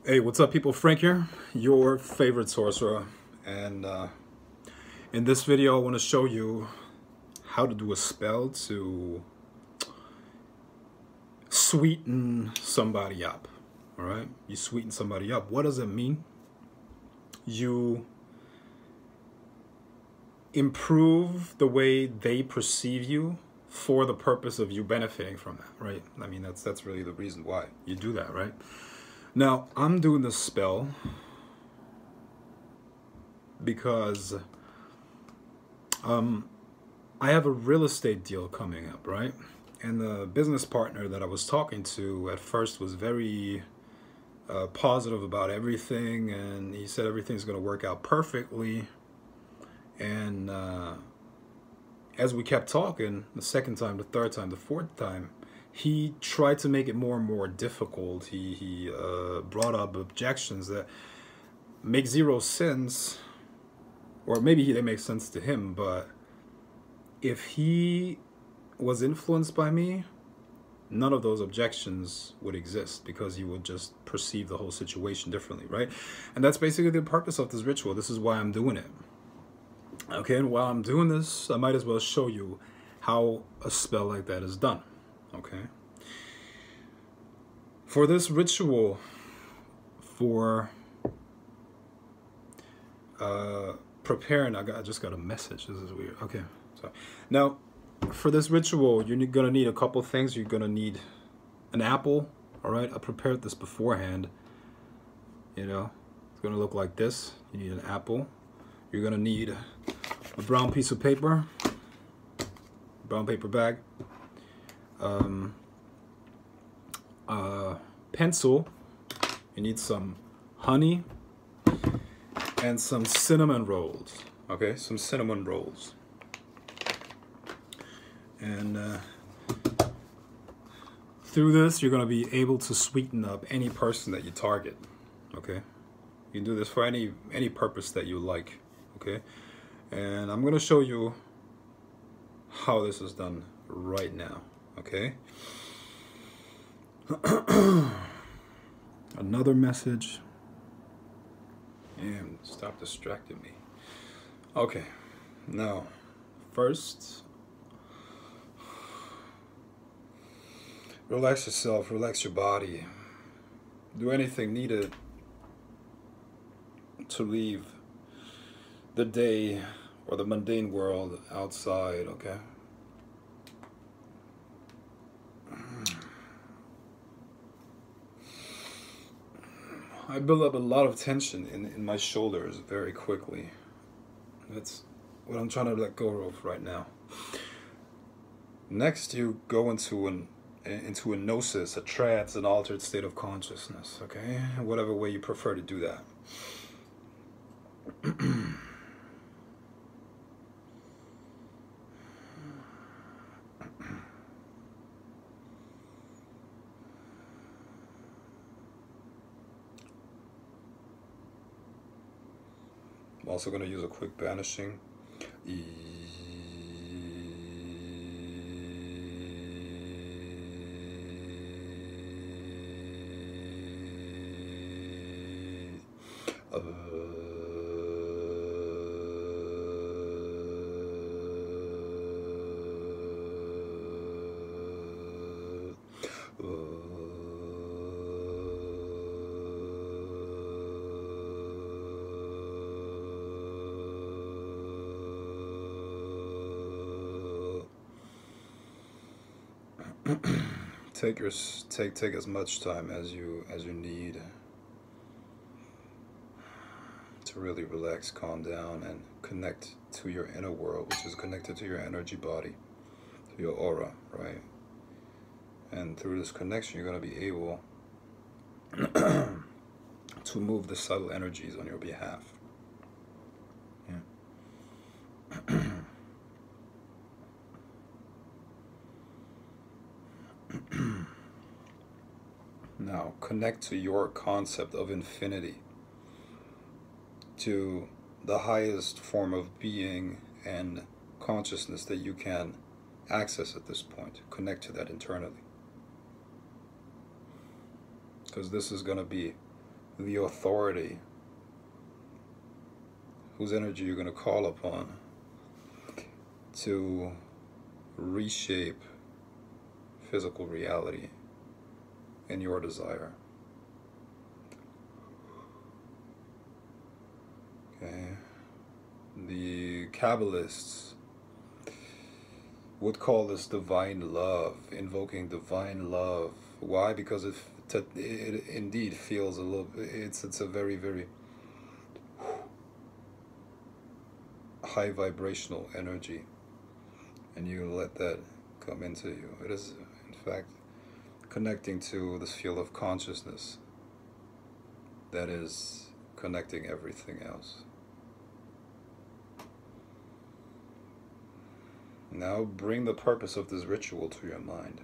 Hey, what's up, people? Frank here, your favorite sorcerer. And in this video, I want to show you how to do a spell to sweeten somebody up. All right? You sweeten somebody up. What does it mean? You improve the way they perceive you for the purpose of you benefiting from that, right? I mean, that's really the reason why you do that, right? Now, I'm doing this spell because I have a real estate deal coming up, right? And the business partner that I was talking to at first was very positive about everything, and he said everything's going to work out perfectly. And as we kept talking, the second time, the third time, the fourth time, he tried to make it more and more difficult. He brought up objections that make zero sense, or maybe they make sense to him, but if he was influenced by me, none of those objections would exist because he would just perceive the whole situation differently, right? And that's basically the purpose of this ritual. This is why I'm doing it. Okay, and while I'm doing this, I might as well show you how a spell like that is done. Okay. For this ritual, for preparing, I just got a message. This is weird. Okay, so now for this ritual, you're gonna need a couple things. You're gonna need an apple. All right, I prepared this beforehand. You know, it's gonna look like this. You need an apple. You're gonna need a brown piece of paper, brown paper bag, pencil. You need some honey and some cinnamon rolls. Okay, some cinnamon rolls. And through this, you're going to be able to sweeten up any person that you target. Okay, you can do this for any purpose that you like. Okay, and I'm going to show you how this is done right now. Okay. Another message. And stop distracting me. Okay, now first, relax yourself, relax your body. Do anything needed to leave the day or the mundane world outside, okay? I build up a lot of tension in my shoulders very quickly. That's what I'm trying to let go of right now. Next, you go into a gnosis, a trance, an altered state of consciousness, okay? Whatever way you prefer to do that. I'm also going to use a quick banishing. Take as much time as you need to really relax, calm down, and connect to your inner world, which is connected to your energy body, to your aura, right? And through this connection, you're going to be able to move the subtle energies on your behalf. Yeah. Now, connect to your concept of infinity, to the highest form of being and consciousness that you can access at this point. Connect to that internally. Because this is going to be the authority, whose energy you're going to call upon to reshape physical reality in your desire. Okay. The Kabbalists would call this divine love, invoking divine love. Why? Because it indeed feels a little. It's a very, very high vibrational energy, and you let that come into you. It is, in fact, connecting to this field of consciousness that is connecting everything else. Now bring the purpose of this ritual to your mind.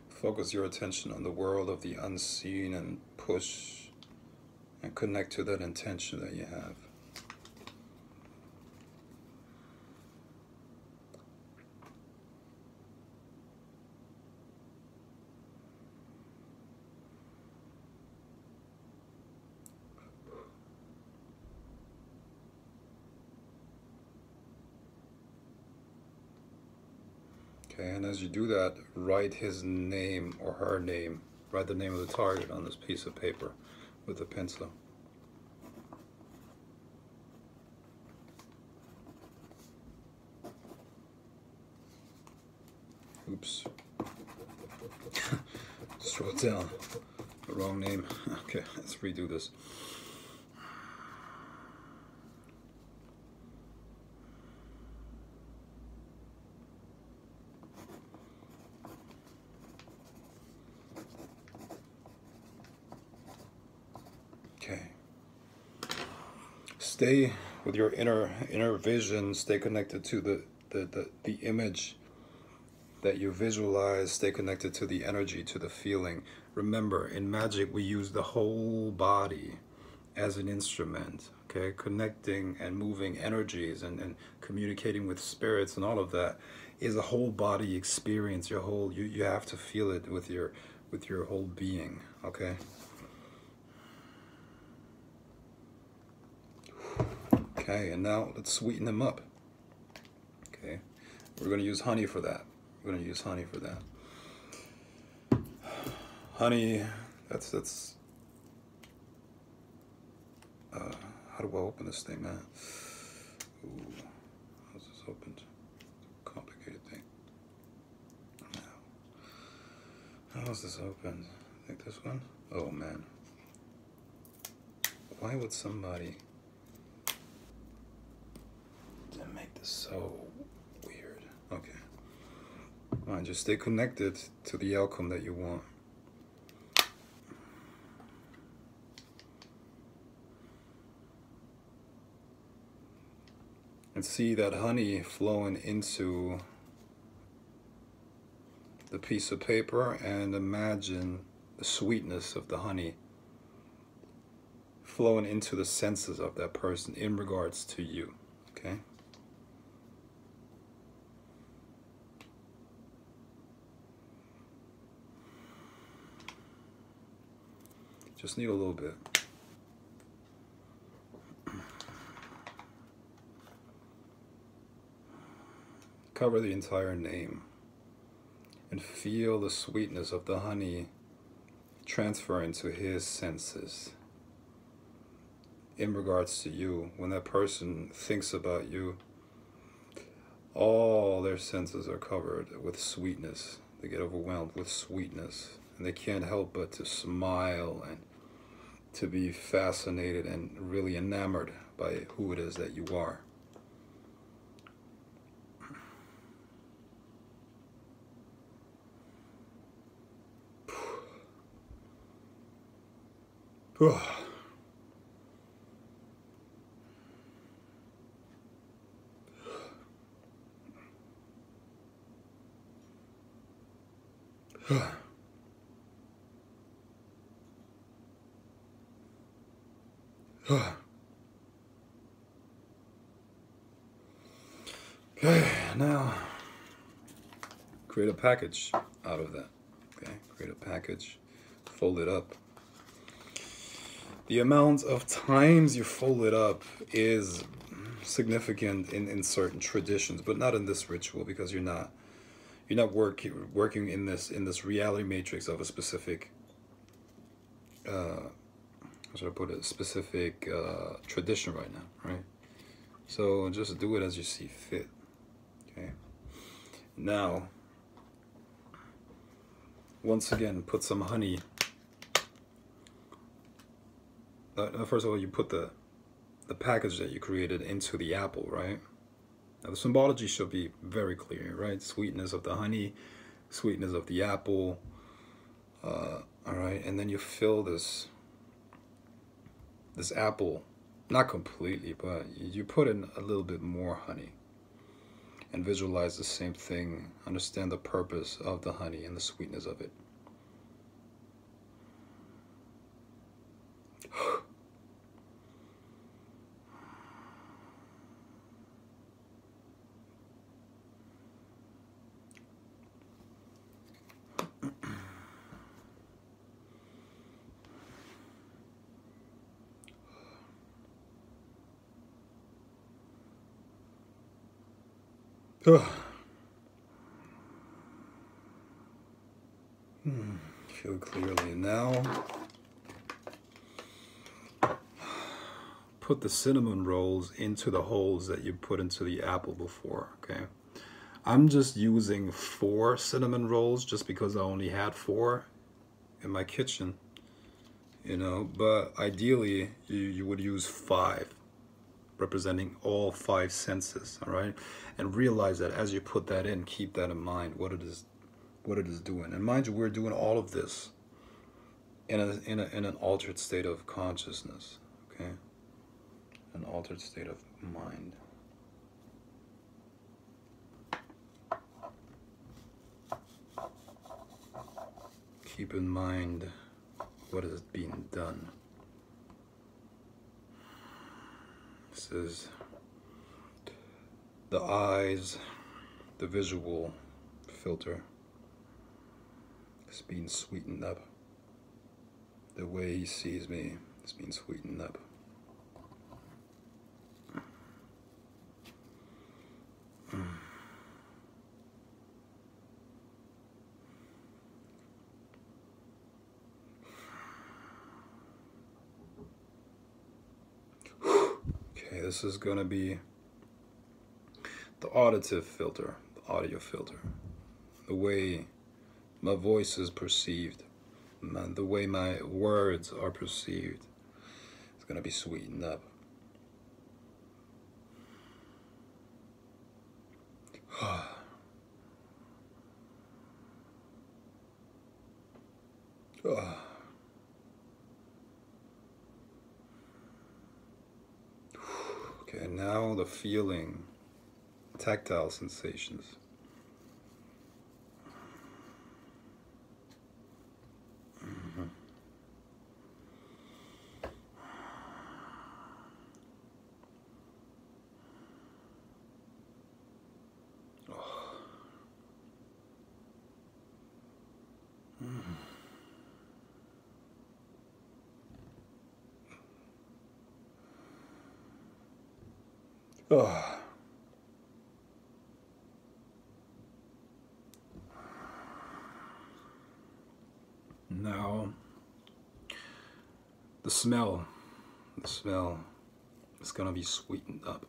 Focus your attention on the world of the unseen and push and connect to that intention that you have. Okay, and as you do that, write his name or her name. Write the name of the target on this piece of paper with a pencil. Oops. Just wrote down the wrong name. Okay, let's redo this. Okay. Stay with your inner vision. Stay connected to the image that you visualize. Stay connected to the energy, to the feeling. Remember, in magic, we use the whole body as an instrument. Okay, connecting and moving energies and communicating with spirits and all of that is a whole body experience. You have to feel it with your whole being. Okay. Okay, and now let's sweeten them up. Okay, we're going to use honey for that. We're going to use honey for that. Honey, that's. How do I open this thing, man? Ooh, how's this opened? Complicated thing. Now, how is this opened? I think this one. Oh man, why would somebody make this so weird? Okay. Come on, just stay connected to the outcome that you want. And see that honey flowing into the piece of paper, and imagine the sweetness of the honey flowing into the senses of that person in regards to you. Okay? Just need a little bit. Cover the entire name and feel the sweetness of the honey transfer into his senses in regards to you. When that person thinks about you, all their senses are covered with sweetness. They get overwhelmed with sweetness, and they can't help but to smile and to be fascinated and really enamored by who it is that you are. Okay, now create a package out of that. Okay, create a package, fold it up. The amount of times you fold it up is significant in certain traditions, but not in this ritual, because you're not working in this reality matrix of a specific how should I put it, specific tradition right now, right? So just do it as you see fit. Okay. Now, once again, put some honey. First of all, you put the package that you created into the apple, right? Now the symbology should be very clear, right? Sweetness of the honey, sweetness of the apple. All right, and then you fill this apple, not completely, but you put in a little bit more honey, and visualize the same thing. Understand the purpose of the honey and the sweetness of it. Feel clearly now. Put the cinnamon rolls into the holes that you put into the apple before, okay? I'm just using 4 cinnamon rolls just because I only had 4 in my kitchen, you know, but ideally you would use 5, representing all 5 senses, all right? And realize that as you put that in, keep that in mind, what it is doing. And mind you, we're doing all of this in an altered state of consciousness, okay? An altered state of mind. Keep in mind what is being done. This is the eyes, the visual filter. It's being sweetened up. The way he sees me is being sweetened up. Okay, this is going to be the auditive filter, the audio filter. The way my voice is perceived, the way my words are perceived, it's going to be sweetened up. Okay, now the feeling, tactile sensations. Now, the smell is gonna be sweetened up.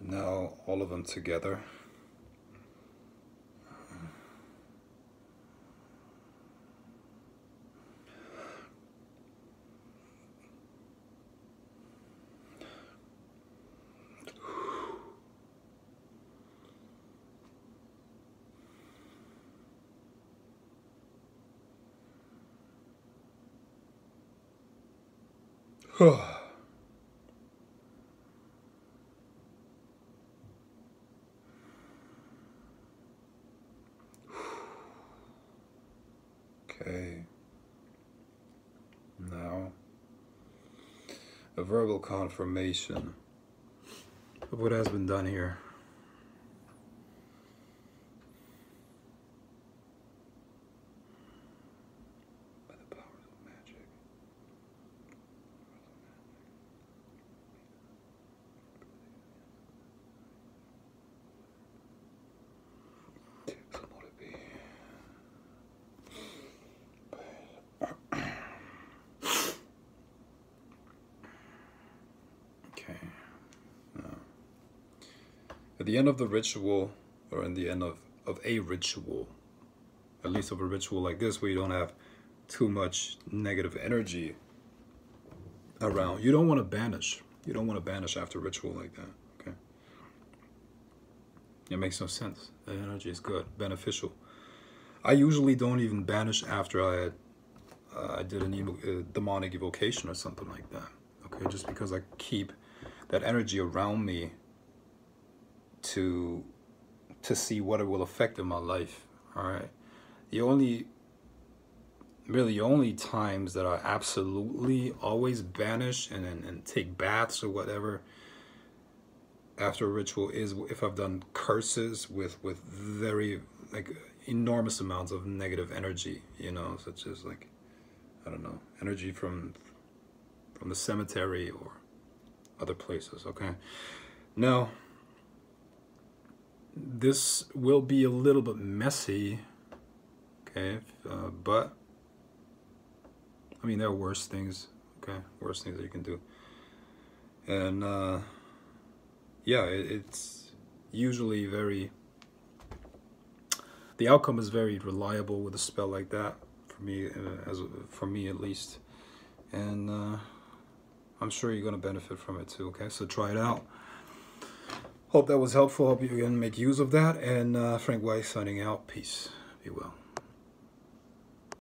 Now all of them together. Okay. Now, a verbal confirmation of what has been done here. By the powers of magic. So let it be. Okay. Now, at the end of the ritual, or in the end of a ritual, at least of a ritual like this, where you don't have too much negative energy around, you don't want to banish. You don't want to banish after a ritual like that. Okay. It makes no sense. The energy is good, beneficial. I usually don't even banish after I did a demonic evocation or something like that. Okay, just because I keep that energy around me to see what it will affect in my life. All right. The only times that I absolutely always banish and take baths or whatever after a ritual is if I've done curses with very enormous amounts of negative energy, you know, such as like, I don't know, energy from the cemetery or other places. Okay. Now, this will be a little bit messy. Okay, but I mean, there are worse things. Okay, worse things that you can do. And yeah, it's usually the outcome is very reliable with a spell like that for me, for me at least. And I'm sure you're gonna benefit from it too. Okay, so try it out. Hope that was helpful. Hope you can make use of that. And Frank Weiss signing out. Peace. Be well.